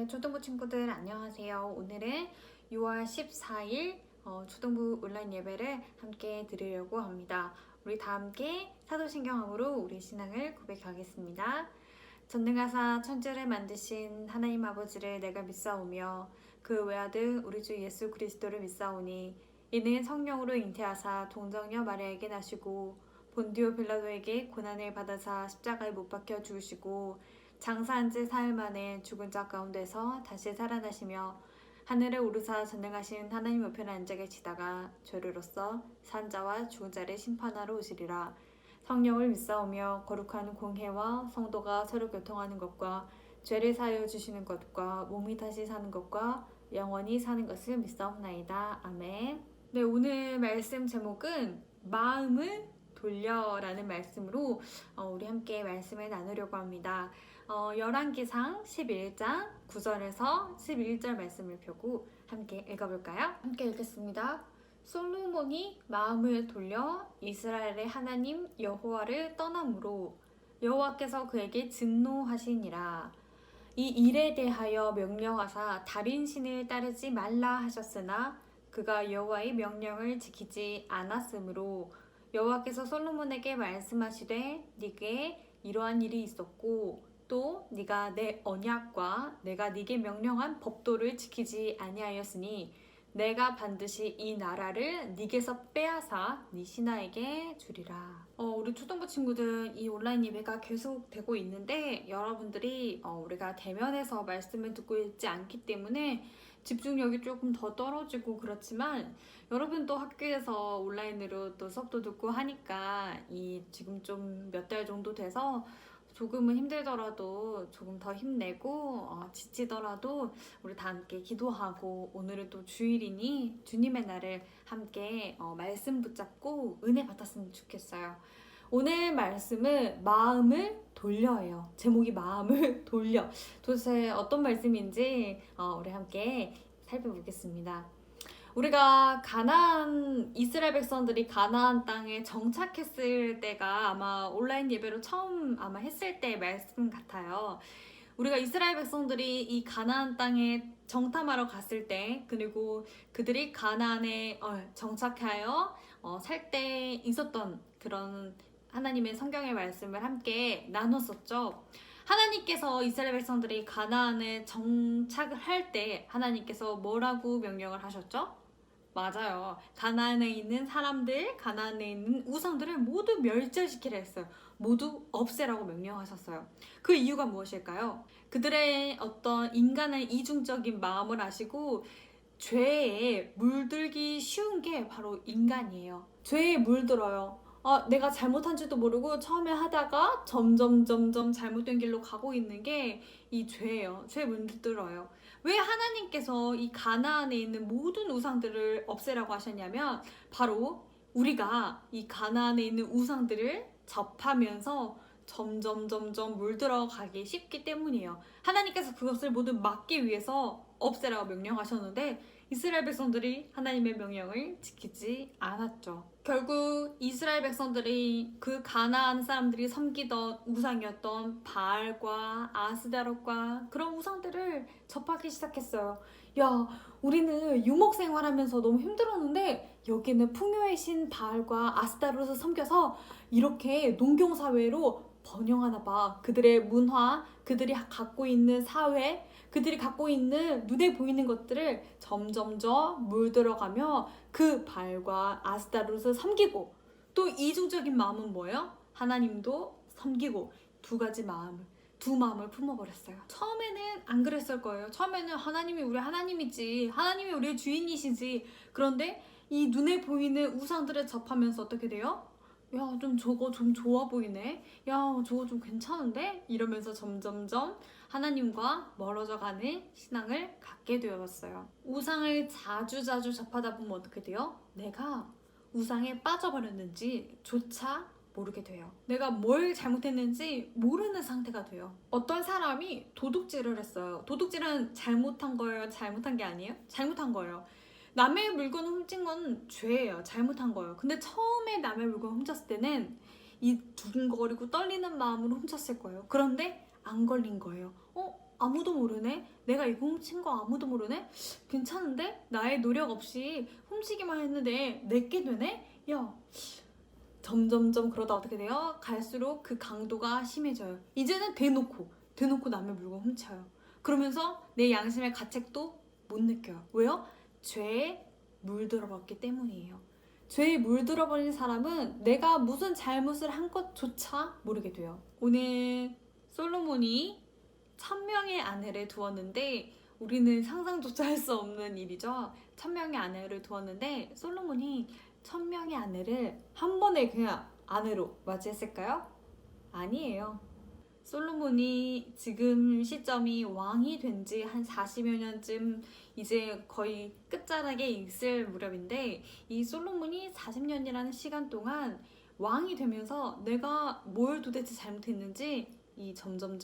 네, 초등부 친구들 안녕하세요. 오늘은 6월 14일 초등부 온라인 예배를 함께 드리려고 합니다. 우리 다 함께 사도신경함으로 우리 신앙을 고백하겠습니다. 전능하사 천지를 만드신 하나님 아버지를 내가 믿사오며 그 외아들 우리 주 예수 그리스도를 믿사오니 이는 성령으로 잉태하사 동정녀 마리아에게 나시고 본디오 빌라도에게 고난을 받아사 십자가에 못 박혀 죽으시고 장사한 지 사흘 만에 죽은 자 가운데서 다시 살아나시며 하늘에 오르사 전능하신 하나님 우편에 앉아 계시다가 죄로로서 산 자와 죽은 자를 심판하러 오시리라. 성령을 믿사오며 거룩한 공회와 성도가 서로 교통하는 것과 죄를 사하여 주시는 것과 몸이 다시 사는 것과 영원히 사는 것을 믿사옵나이다. 아멘. 네, 오늘 말씀 제목은 마음을 돌려라는 말씀으로 우리 함께 말씀을 나누려고 합니다. 열왕기상 11장 9절에서 11절 말씀을 펴고 함께 읽어볼까요? 함께 읽겠습니다. 솔로몬이 마음을 돌려 이스라엘의 하나님 여호와를 떠남으로 여호와께서 그에게 진노하시니라. 이 일에 대하여 명령하사 다른 신을 따르지 말라 하셨으나 그가 여호와의 명령을 지키지 않았으므로 여호와께서 솔로몬에게 말씀하시되 네게 이러한 일이 있었고 또 네가 내 언약과 내가 네게 명령한 법도를 지키지 아니하였으니 내가 반드시 이 나라를 네게서 빼앗아 네 신하에게 주리라. 우리 초등부 친구들 이 온라인 예배가 계속 되고 있는데 여러분들이 우리가 대면에서 말씀을 듣고 있지 않기 때문에 집중력이 조금 더 떨어지고 그렇지만 여러분도 학교에서 온라인으로 또 수업도 듣고 하니까 이 지금 좀 몇 달 정도 돼서 조금은 힘들더라도 조금 더 힘내고 지치더라도 우리 다 함께 기도하고 오늘은 또 주일이니 주님의 날을 함께 말씀 붙잡고 은혜 받았으면 좋겠어요. 오늘 말씀은 마음을 돌려예요. 제목이 마음을 돌려. 도대체 어떤 말씀인지 우리 함께 살펴보겠습니다. 우리가 이스라엘 백성들이 가나안 땅에 정착했을 때가 아마 온라인 예배로 처음 아마 했을 때 말씀 같아요. 우리가 이스라엘 백성들이 이 가나안 땅에 정탐하러 갔을 때 그리고 그들이 가나안에 정착하여 살 때 있었던 그런 하나님의 성경의 말씀을 함께 나눴었죠. 하나님께서 이스라엘 백성들이 가나안에 정착을 할 때 하나님께서 뭐라고 명령을 하셨죠? 맞아요. 가나안에 있는 사람들, 가나안에 있는 우상들을 모두 멸절시키라 했어요. 모두 없애라고 명령하셨어요. 그 이유가 무엇일까요? 그들의 어떤 인간의 이중적인 마음을 아시고 죄에 물들기 쉬운 게 바로 인간이에요. 죄에 물들어요. 내가 잘못한 줄도 모르고 처음에 하다가 점점 잘못된 길로 가고 있는 게 이 죄예요. 죄에 물들어요. 왜 하나님께서 이 가나안에 있는 모든 우상들을 없애라고 하셨냐면 바로 우리가 이 가나안에 있는 우상들을 접하면서 점점 물들어가기 쉽기 때문이에요. 하나님께서 그것을 모두 막기 위해서 없애라고 명령하셨는데 이스라엘 백성들이 하나님의 명령을 지키지 않았죠. 결국 이스라엘 백성들이 그 가나안 사람들이 섬기던 우상이었던 바알과 아스다롯과 그런 우상들을 접하기 시작했어요. 야, 우리는 유목 생활하면서 너무 힘들었는데 여기는 풍요의 신 바알과 아스다롯을 섬겨서 이렇게 농경사회로 번영하나 봐. 그들의 문화, 그들이 갖고 있는 사회, 그들이 갖고 있는 눈에 보이는 것들을 점점점 물들어가며 그 바알과 아스타롯을 섬기고 또 이중적인 마음은 뭐예요? 하나님도 섬기고 두 마음을 품어버렸어요. 처음에는 안 그랬을 거예요. 처음에는 하나님이 우리 하나님이지, 하나님이 우리의 주인이시지. 그런데 이 눈에 보이는 우상들을 접하면서 어떻게 돼요? 야, 저거 좀 좋아 보이네. 야, 저거 좀 괜찮은데? 이러면서 점점점 하나님과 멀어져가는 신앙을 갖게 되었어요. 우상을 자주 접하다 보면 어떻게 돼요? 내가 우상에 빠져버렸는지 조차 모르게 돼요. 내가 뭘 잘못했는지 모르는 상태가 돼요. 어떤 사람이 도둑질을 했어요. 도둑질은 잘못한 거예요? 잘못한 게 아니에요? 잘못한 거예요. 남의 물건을 훔친 건 죄예요. 잘못한 거예요. 근데 처음에 남의 물건을 훔쳤을 때는 이 두근거리고 떨리는 마음으로 훔쳤을 거예요. 그런데 안 걸린 거예요. 아무도 모르네? 내가 이거 훔친 거 아무도 모르네? 괜찮은데? 나의 노력 없이 훔치기만 했는데 내게 되네? 야, 점점점 그러다 어떻게 돼요? 갈수록 그 강도가 심해져요. 이제는 대놓고 남의 물건 훔쳐요. 그러면서 내 양심의 가책도 못 느껴요. 왜요? 죄에 물들어버렸기 때문이에요. 죄에 물들어버린 사람은 내가 무슨 잘못을 한 것조차 모르게 돼요. 오늘 솔로몬이 1000명의 아내를 두었는데, 우리는 상상조차 할 수 없는 일이죠. 1000명의 아내를 두었는데 솔로몬이 1000명의 아내를 한 번에 그냥 아내로 맞이했을까요? 아니에요. 솔로몬이 지금 시점이 왕이 된 지 한 40여 년쯤 이제 거의 끝자락에 있을 무렵인데, 이 솔로몬이 40년이라는 시간 동안 왕이 되면서 내가 뭘 도대체 잘못했는지 이 점점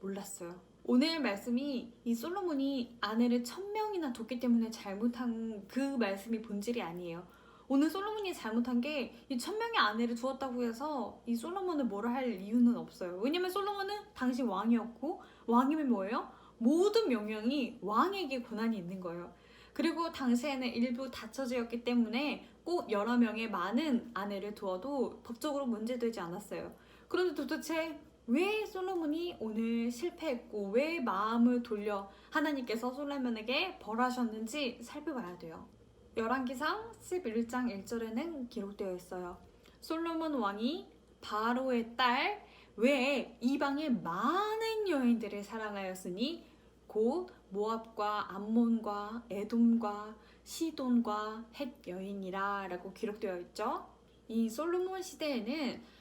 몰랐어요. 오늘 말씀이 이 솔로몬이 아내를 1000명이나 뒀기 때문에 잘못한 그 말씀이 본질이 아니에요. 오늘 솔로몬이 잘못한 게 이 1000명의 아내를 두었다고 해서 이 솔로몬을 뭐라 할 이유는 없어요. 왜냐면 솔로몬은 당시 왕이었고, 왕이면 뭐예요? 모든 명령이 왕에게 권한이 있는 거예요. 그리고 당시에는 일부 다처제였기 때문에 꼭 여러 명의 많은 아내를 두어도 법적으로 문제되지 않았어요. 그런데 도대체 왜 솔로몬이 오늘 실패했고 왜 마음을 돌려 하나님께서 솔로몬에게 벌하셨는지 살펴봐야 돼요. 열왕기상 11장 1절에는 기록되어 있어요. 솔로몬 왕이 바로의 딸 외에 이방의 많은 여인들을 사랑하였으니 곧 모압과 암몬과 에돔과 시돈과 헷 여인이라 라고 기록되어 있죠. 이 솔로몬 시대에는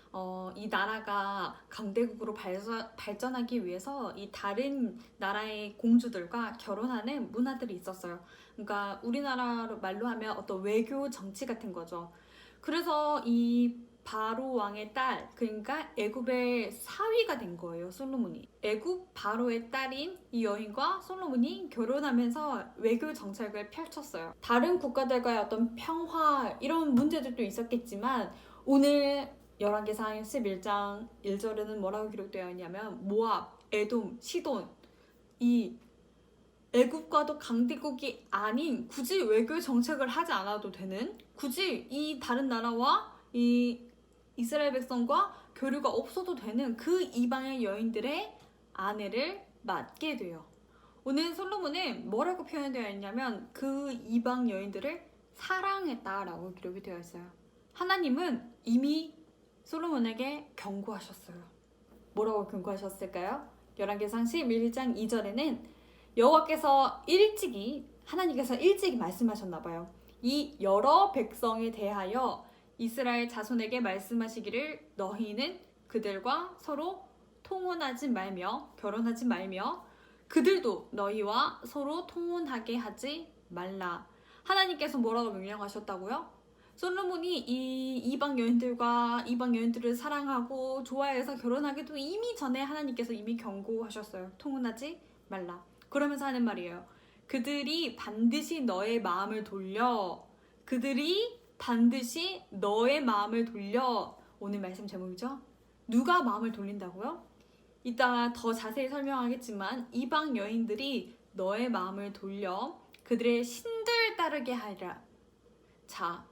이 나라가 강대국으로 발전하기 위해서 이 다른 나라의 공주들과 결혼하는 문화들이 있었어요. 그러니까 우리나라 말로 하면 어떤 외교 정치 같은 거죠. 그래서 이 바로 왕의 딸, 그러니까 애굽의 사위가 된 거예요, 솔로몬이. 애굽 바로의 딸인 이 여인과 솔로몬이 결혼하면서 외교 정책을 펼쳤어요. 다른 국가들과의 어떤 평화 이런 문제들도 있었겠지만, 오늘 열왕기상 11장 1절에는 뭐라고 기록되어 있냐면, 모압, 에돔, 시돈, 이 애국과도 강대국이 아닌, 굳이 외교 정책을 하지 않아도 되는, 굳이 이 다른 나라와 이 이스라엘 백성과 교류가 없어도 되는 그 이방의 여인들의 아내를 맡게 돼요. 오늘 솔로몬은 뭐라고 표현되어 있냐면 그 이방 여인들을 사랑했다라고 기록이 되어 있어요. 하나님은 이미 솔로몬에게 경고하셨어요. 뭐라고 경고하셨을까요? 열왕기상 11장 2절에는 여호와께서 하나님께서 일찍이 말씀하셨나 봐요. 이 여러 백성에 대하여 이스라엘 자손에게 말씀하시기를, 너희는 그들과 서로 통혼하지 말며 결혼하지 말며 그들도 너희와 서로 통혼하게 하지 말라. 하나님께서 뭐라고 명령하셨다고요? 솔로몬이 이 이방 여인들을 사랑하고 좋아해서 결혼하기도 이미 전에 하나님께서 이미 경고하셨어요. 통혼하지 말라. 그러면서 하는 말이에요. 그들이 반드시 너의 마음을 돌려. 오늘 말씀 제목이죠. 누가 마음을 돌린다고요? 이따 더 자세히 설명하겠지만 이방 여인들이 너의 마음을 돌려 그들의 신들 따르게 하리라. 자,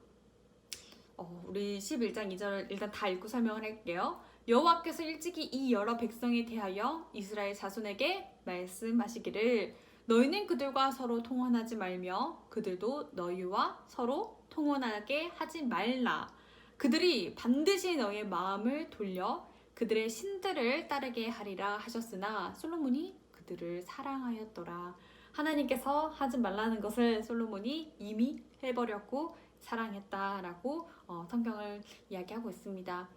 우리 11장 2절 일단 다 읽고 설명을 할게요. 여호와께서 일찍이 이 여러 백성에 대하여 이스라엘 자손에게 말씀하시기를, 너희는 그들과 서로 통혼하지 말며 그들도 너희와 서로 통혼하게 하지 말라. 그들이 반드시 너의 마음을 돌려 그들의 신들을 따르게 하리라 하셨으나 솔로몬이 그들을 사랑하였더라. 하나님께서 하지 말라는 것을 솔로몬이 이미 해버렸고 사랑했다라고 성경을 이야기하고 있습니다.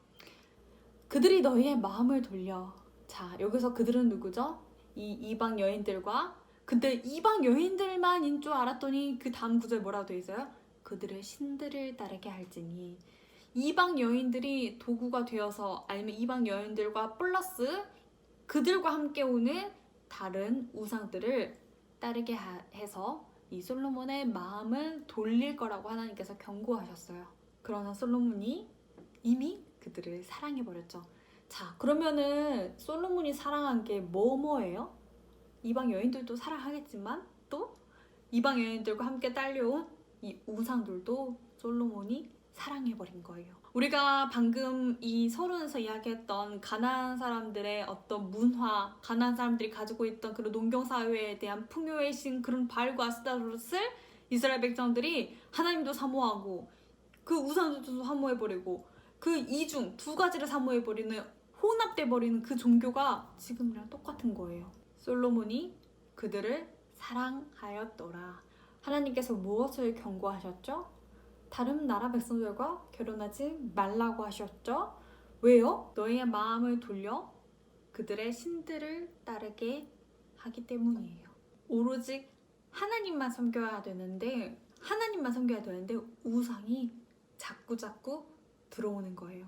그들이 너희의 마음을 돌려. 자, 여기서 그들은 누구죠? 이 이방 여인들과, 근데 이방 여인들만인 줄 알았더니 그 다음 구절 뭐라고 되어 있어요? 그들의 신들을 따르게 할지니. 이방 여인들이 도구가 되어서, 아니면 이방 여인들과 플러스 그들과 함께 오는 다른 우상들을 따르게 해서 이 솔로몬의 마음을 돌릴 거라고 하나님께서 경고하셨어요. 그러나 솔로몬이 이미 그들을 사랑해버렸죠. 자, 그러면은 솔로몬이 사랑한 게 뭐예요? 이방 여인들도 사랑하겠지만 또 이방 여인들과 함께 딸려온 이 우상들도 솔로몬이 사랑해버린 거예요. 우리가 방금 이 서론에서 이야기했던 가나안 사람들의 어떤 문화, 가나안 사람들이 가지고 있던 그런 농경사회에 대한 풍요의신 그런 바알과 아스타롯을 이스라엘 백성들이 하나님도 사모하고 그 우상들도 사모해버리고 그 이중 두 가지를 사모해버리는 혼합돼버리는 그 종교가 지금이랑 똑같은 거예요. 솔로몬이 그들을 사랑하였더라. 하나님께서 무엇을 경고하셨죠? 다른 나라 백성들과 결혼하지 말라고 하셨죠? 왜요? 너희의 마음을 돌려 그들의 신들을 따르게 하기 때문이에요. 오로지 하나님만 섬겨야 되는데 우상이 자꾸자꾸 들어오는 거예요.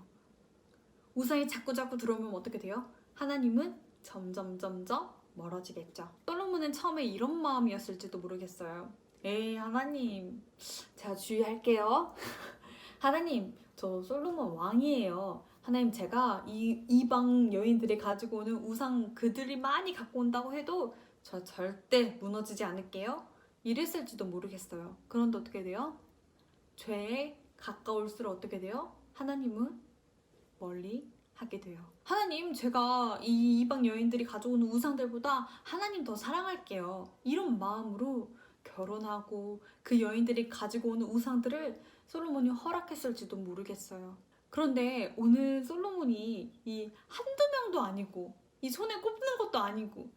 우상이 자꾸자꾸 들어오면 어떻게 돼요? 하나님은 점점 멀어지겠죠. 솔로몬은 처음에 이런 마음이었을지도 모르겠어요. 에이 하나님, 제가 주의할게요. 하나님, 저 솔로몬 왕이에요. 하나님, 제가 이 이방 여인들이 가지고 오는 우상 그들이 많이 갖고 온다고 해도 저 절대 무너지지 않을게요. 이랬을지도 모르겠어요. 그런데 어떻게 돼요? 죄에 가까울수록 어떻게 돼요? 하나님은 멀리 하게 돼요. 하나님, 제가 이 이방 여인들이 가져오는 우상들보다 하나님 더 사랑할게요. 이런 마음으로 결혼하고 그 여인들이 가지고 오는 우상들을 솔로몬이 허락했을지도 모르겠어요. 그런데 오늘 솔로몬이 이 한두 명도 아니고 이 손에 꼽는 것도 아니고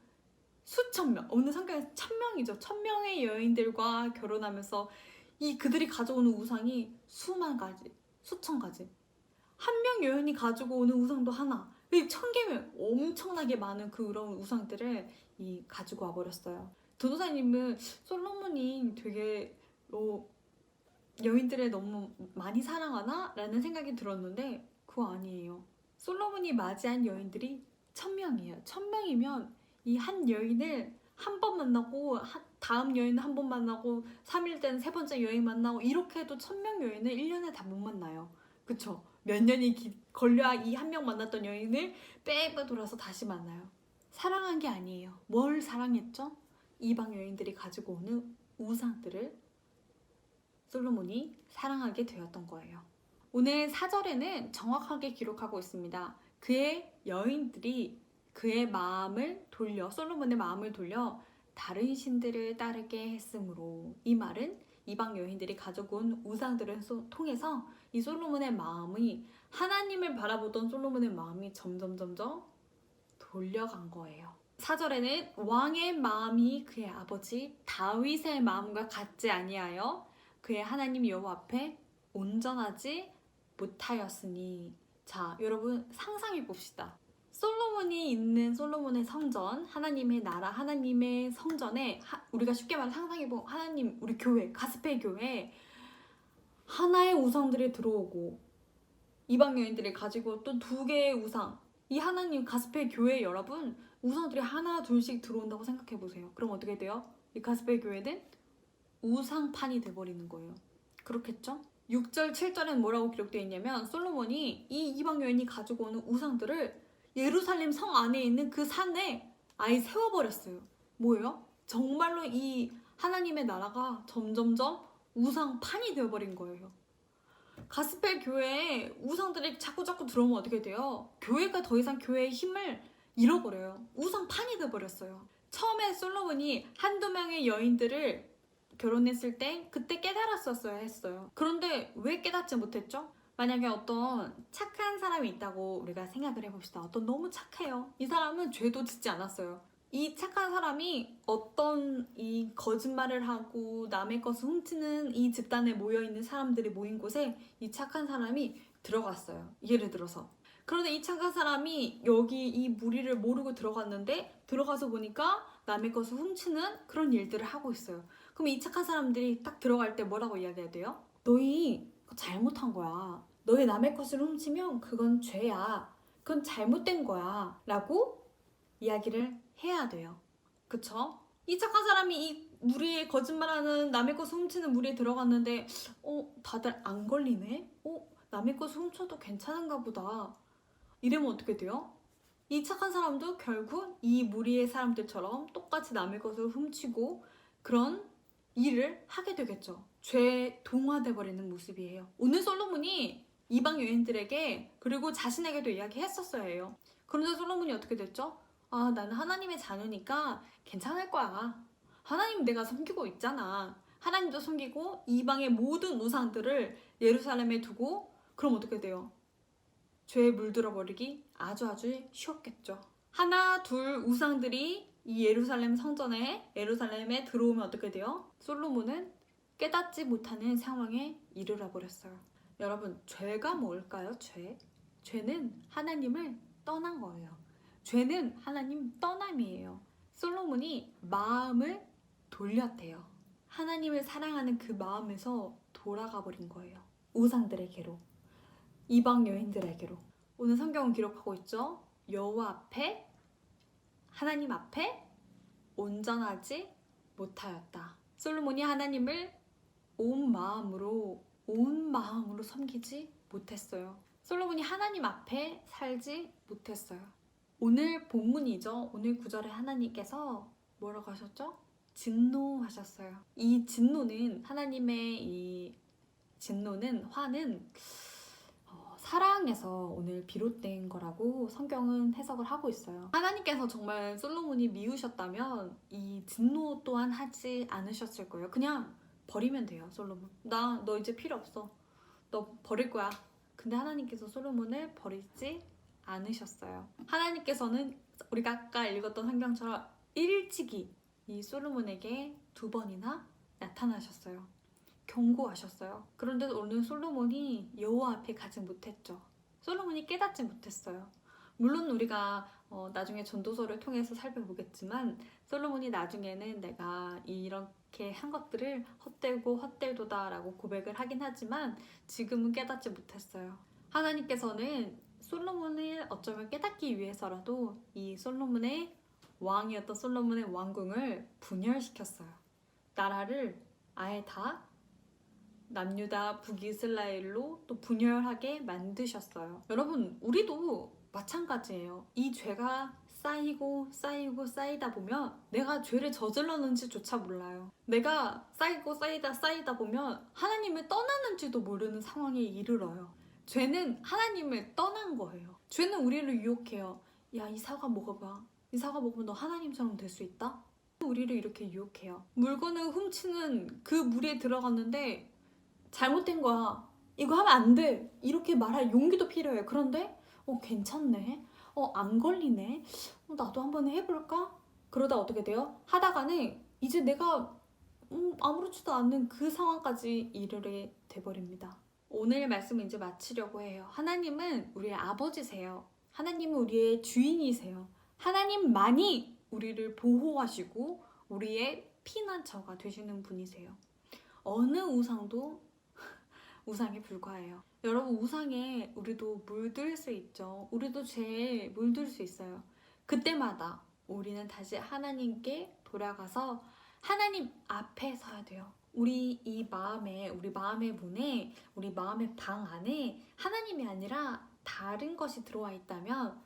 수천 명, 오늘 성경에서 1000명이죠. 1000명의 여인들과 결혼하면서 이 그들이 가져오는 우상이 수만 가지, 수천 가지. 한 명 여인이 가지고 오는 우상도 하나, 1000개면 엄청나게 많은 그런 우상들을 가지고 와버렸어요. 전도사님은 솔로몬이 되게 여인들을 너무 많이 사랑하나? 라는 생각이 들었는데 그거 아니에요. 솔로몬이 맞이한 여인들이 1000명이에요. 1000명이면 이 한 여인을 한 번 만나고 다음 여인을 한 번 만나고 3일 된 세 번째 여인 만나고 이렇게 해도 1000명 여인을 1년에 다 못 만나요. 그쵸? 몇 년이 걸려야 이 한 명 만났던 여인을 빼고 돌아서 다시 만나요. 사랑한 게 아니에요. 뭘 사랑했죠? 이방 여인들이 가지고 오는 우상들을 솔로몬이 사랑하게 되었던 거예요. 오늘 4절에는 정확하게 기록하고 있습니다. 그의 여인들이 그의 마음을 돌려, 솔로몬의 마음을 돌려 다른 신들을 따르게 했으므로, 이 말은 이방 여인들이 가지고 온 우상들을 통해서 이 솔로몬의 마음이, 하나님을 바라보던 솔로몬의 마음이 점점 돌려간 거예요. 4절에는 왕의 마음이 그의 아버지 다윗의 마음과 같지 아니하여 그의 하나님 여호와 앞에 온전하지 못하였으니. 자, 여러분 상상해 봅시다. 솔로몬이 있는 솔로몬의 성전, 하나님의 나라, 하나님의 성전에 우리가 쉽게 말해 상상해보면 하나님, 우리 교회, 가스펠 교회 하나의 우상들이 들어오고 이방 여인들이 가지고 또 2개의 우상, 이 하나님 가스펠 교회 여러분 우상들이 하나 둘씩 들어온다고 생각해보세요. 그럼 어떻게 돼요? 이 가스펠 교회는 우상판이 돼버리는 거예요. 그렇겠죠? 6절, 7절엔 뭐라고 기록되어 있냐면 솔로몬이 이 이방 여인이 가지고 오는 우상들을 예루살렘 성 안에 있는 그 산에 아예 세워버렸어요. 뭐예요? 정말로 이 하나님의 나라가 점점점 우상판이 되어버린 거예요. 가스펠 교회에 우상들이 자꾸 들어오면 어떻게 돼요? 교회가 더 이상 교회의 힘을 잃어버려요. 우상판이 되어버렸어요. 처음에 솔로몬이 한두 명의 여인들을 결혼했을 때 그때 깨달았었어야 했어요. 그런데 왜 깨닫지 못했죠? 만약에 어떤 착한 사람이 있다고 우리가 생각을 해봅시다. 어떤 너무 착해요. 이 사람은 죄도 짓지 않았어요. 이 착한 사람이 어떤 이 거짓말을 하고 남의 것을 훔치는 이 집단에 모여있는 사람들이 모인 곳에 이 착한 사람이 들어갔어요. 예를 들어서. 그런데 이 착한 사람이 여기 이 무리를 모르고 들어갔는데 들어가서 보니까 남의 것을 훔치는 그런 일들을 하고 있어요. 그럼 이 착한 사람들이 딱 들어갈 때 뭐라고 이야기해야 돼요? 너희 잘못한 거야. 너희 남의 것을 훔치면 그건 죄야. 그건 잘못된 거야. 라고 이야기를 해야 돼요. 그쵸? 이 착한 사람이 이 무리에 거짓말하는 남의 것을 훔치는 무리에 들어갔는데 다들 안 걸리네? 남의 것을 훔쳐도 괜찮은가 보다. 이러면 어떻게 돼요? 이 착한 사람도 결국 이 무리의 사람들처럼 똑같이 남의 것을 훔치고 그런 일을 하게 되겠죠. 죄에 동화돼 버리는 모습이에요. 오늘 솔로몬이 이방 여인들에게 그리고 자신에게도 이야기했었어야 해요. 그런데 솔로몬이 어떻게 됐죠? 아, 나는 하나님의 자녀니까 괜찮을 거야. 하나님 내가 섬기고 있잖아. 하나님도 섬기고 이방의 모든 우상들을 예루살렘에 두고 그럼 어떻게 돼요? 죄에 물들어 버리기 아주 쉬웠겠죠. 하나, 둘 우상들이 이 예루살렘 성전에 예루살렘에 들어오면 어떻게 돼요? 솔로몬은 깨닫지 못하는 상황에 이르러 버렸어요. 여러분, 죄가 뭘까요? 죄는 하나님을 떠난 거예요. 죄는 하나님 떠남이에요. 솔로몬이 마음을 돌렸대요. 하나님을 사랑하는 그 마음에서 돌아가 버린 거예요. 우상들에게로, 이방 여인들에게로. 오늘 성경은 기록하고 있죠. 여호와 앞에, 하나님 앞에 온전하지 못하였다. 솔로몬이 하나님을 온 마음으로 섬기지 못했어요. 솔로몬이 하나님 앞에 살지 못했어요. 오늘 본문이죠. 오늘 구절에 하나님께서 뭐라고 하셨죠? 진노하셨어요. 이 진노는 하나님의 이 진노는 화는 사랑에서 오늘 비롯된 거라고 성경은 해석을 하고 있어요. 하나님께서 정말 솔로몬이 미우셨다면 이 진노 또한 하지 않으셨을 거예요. 그냥 버리면 돼요. 솔로몬, 너 이제 필요 없어. 너 버릴 거야. 근데 하나님께서 솔로몬을 버리지 않으셨어요. 하나님께서는 우리가 아까 읽었던 성경처럼 일찍이 이 솔로몬에게 2번이나 나타나셨어요. 경고하셨어요. 그런데 오늘 솔로몬이 여호와 앞에 가지 못했죠. 솔로몬이 깨닫지 못했어요. 물론 우리가 나중에 전도서를 통해서 살펴보겠지만 솔로몬이 나중에는 내가 이렇게 한 것들을 헛되도다 라고 고백을 하긴 하지만 지금은 깨닫지 못했어요. 하나님께서는 솔로몬을 어쩌면 깨닫기 위해서라도 이 솔로몬의 왕이었던 솔로몬의 왕궁을 분열시켰어요. 나라를 아예 다 남유다 북이스라엘로 또 분열하게 만드셨어요. 여러분, 우리도 마찬가지예요. 이 죄가 쌓이다 보면 내가 죄를 저질렀는지조차 몰라요. 내가 쌓이다 보면 하나님을 떠나는지도 모르는 상황에 이르러요. 죄는 하나님을 떠난 거예요. 죄는 우리를 유혹해요. 야, 이 사과 먹어봐. 이 사과 먹으면 너 하나님처럼 될 수 있다? 우리를 이렇게 유혹해요. 물건을 훔치는 그 무리에 들어갔는데 잘못된 거야. 이거 하면 안 돼. 이렇게 말할 용기도 필요해요. 그런데 괜찮네. 안 걸리네. 나도 한번 해볼까? 그러다 어떻게 돼요? 하다가는 이제 내가 아무렇지도 않은 그 상황까지 이르게 돼버립니다. 오늘 말씀을 이제 마치려고 해요. 하나님은 우리의 아버지세요. 하나님은 우리의 주인이세요. 하나님만이 우리를 보호하시고 우리의 피난처가 되시는 분이세요. 어느 우상도 우상에 불과해요. 여러분, 우상에 우리도 물들 수 있죠. 우리도 죄에 물들 수 있어요. 그때마다 우리는 다시 하나님께 돌아가서 하나님 앞에 서야 돼요. 우리 마음의 문에, 우리 마음의 방 안에 하나님이 아니라 다른 것이 들어와 있다면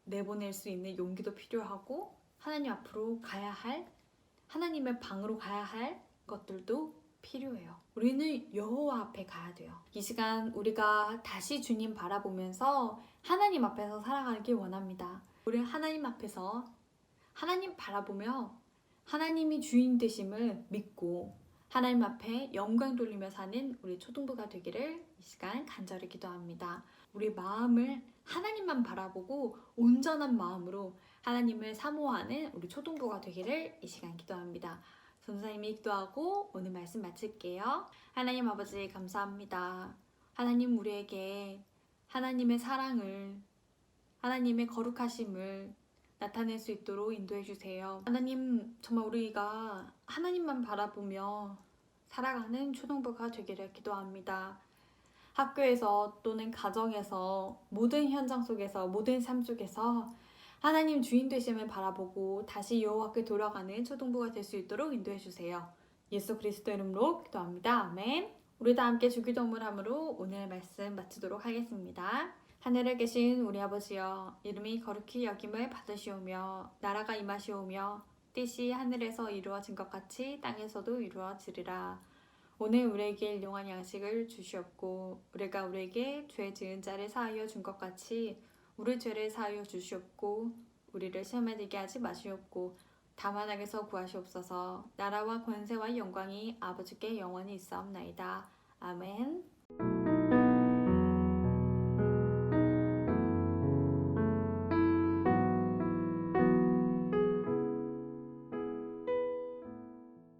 내보낼 수 있는 용기도 필요하고 하나님 앞으로 가야 할, 하나님의 방으로 가야 할 것들도 필요해요. 우리는 여호와 앞에 가야 돼요. 이 시간 우리가 다시 주님 바라보면서 하나님 앞에서 살아가길 원합니다. 우리 하나님 앞에서 하나님 바라보며 하나님이 주인 되심을 믿고 하나님 앞에 영광 돌리며 사는 우리 초등부가 되기를 이 시간 간절히 기도합니다. 우리 마음을 하나님만 바라보고 온전한 마음으로 하나님을 사모하는 우리 초등부가 되기를 이 시간 기도합니다. 전사님이 기도하고 오늘 말씀 마칠게요. 하나님 아버지 감사합니다. 하나님, 우리에게 하나님의 사랑을, 하나님의 거룩하심을 나타낼 수 있도록 인도해 주세요. 하나님, 정말 우리가 하나님만 바라보며 살아가는 초등부가 되기를 기도합니다. 학교에서 또는 가정에서 모든 현장 속에서, 모든 삶 속에서 하나님 주인 되심을 바라보고 다시 여호와께 돌아가는 초등부가 될 수 있도록 인도해 주세요. 예수 그리스도 이름으로 기도합니다. 아멘. 우리 다 함께 주기도문함으로 오늘 말씀 마치도록 하겠습니다. 하늘에 계신 우리 아버지여, 이름이 거룩히 여김을 받으시오며 나라가 임하시오며 뜻이 하늘에서 이루어진 것 같이 땅에서도 이루어지리라. 오늘 우리에게 일용할 양식을 주시옵고 우리가 우리에게 죄 지은 자를 사하여 준 것 같이 우리 죄를 사하여 주시옵고 우리를 시험에 들게 하지 마시옵고 다만 악에서 구하시옵소서. 나라와 권세와 영광이 아버지께 영원히 있사옵나이다. 아멘.